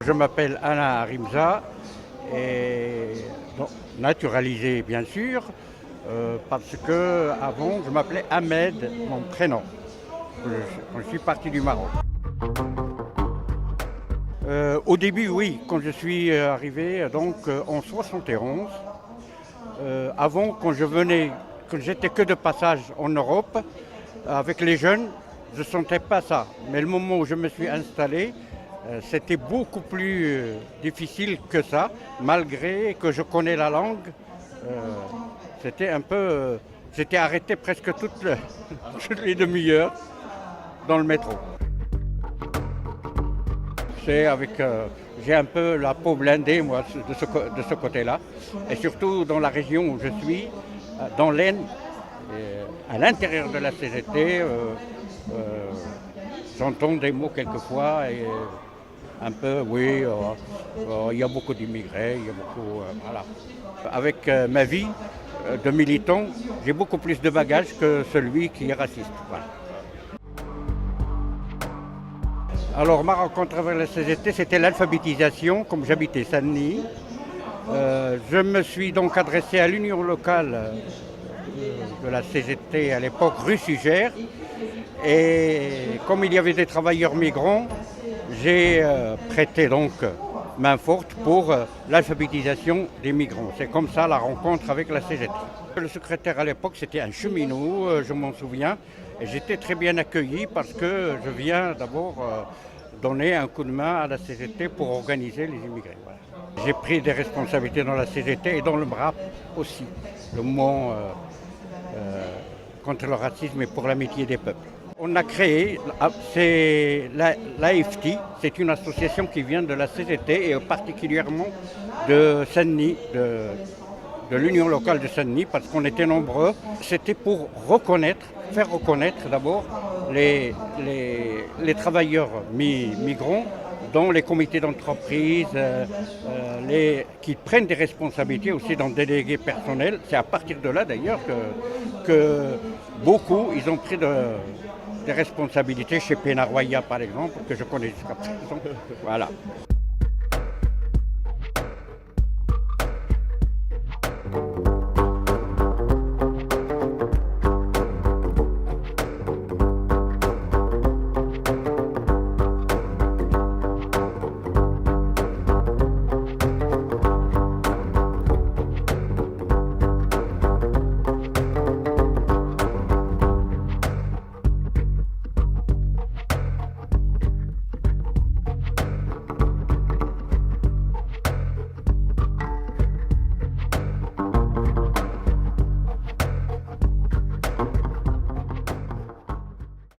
je m'appelle Alain Harimza, et bon, naturalisé bien sûr, parce que avant je m'appelais Ahmed, mon prénom, quand je suis parti du Maroc. Au début, oui, quand je suis arrivé en 71, avant quand j'étais que de passage en Europe, avec les jeunes, je ne sentais pas ça. Mais le moment où je me suis installé, c'était beaucoup plus difficile que ça, malgré que je connais la langue. euh, C'était un peu, j'étais arrêté presque toutes les demi-heures dans le métro. J'ai un peu la peau blindée, moi, de ce côté-là. Et surtout dans la région où je suis, dans l'Aisne, à l'intérieur de la CGT, j'entends des mots quelquefois, et un peu, oui, il y a beaucoup d'immigrés, il y a beaucoup, voilà. Avec ma vie de militant, j'ai beaucoup plus de bagages que celui qui est raciste. Voilà. Alors ma rencontre avec la CGT, c'était l'alphabétisation, comme j'habitais Saint-Denis. Je me suis donc adressé à l'union locale de la CGT à l'époque, rue Sugère. Et comme il y avait des travailleurs migrants, j'ai prêté donc main forte pour l'alphabétisation des migrants. C'est comme ça la rencontre avec la CGT. Le secrétaire à l'époque, c'était un cheminot, je m'en souviens. Et j'étais très bien accueilli parce que je viens d'abord donner un coup de main à la CGT pour organiser les immigrés. Voilà. J'ai pris des responsabilités dans la CGT et dans le MRAP aussi, le mouvement contre le racisme et pour l'amitié des peuples. On a créé, c'est l'AFT, c'est une association qui vient de la CGT et particulièrement de Saint-Denis, de l'union locale de Saint-Denis, parce qu'on était nombreux. C'était pour faire reconnaître d'abord les travailleurs migrants dans les comités d'entreprise, qui prennent des responsabilités aussi dans le délégué personnel. C'est à partir de là d'ailleurs que beaucoup, ils ont pris des responsabilités chez Pénaroya par exemple, que je connais jusqu'à présent. Voilà.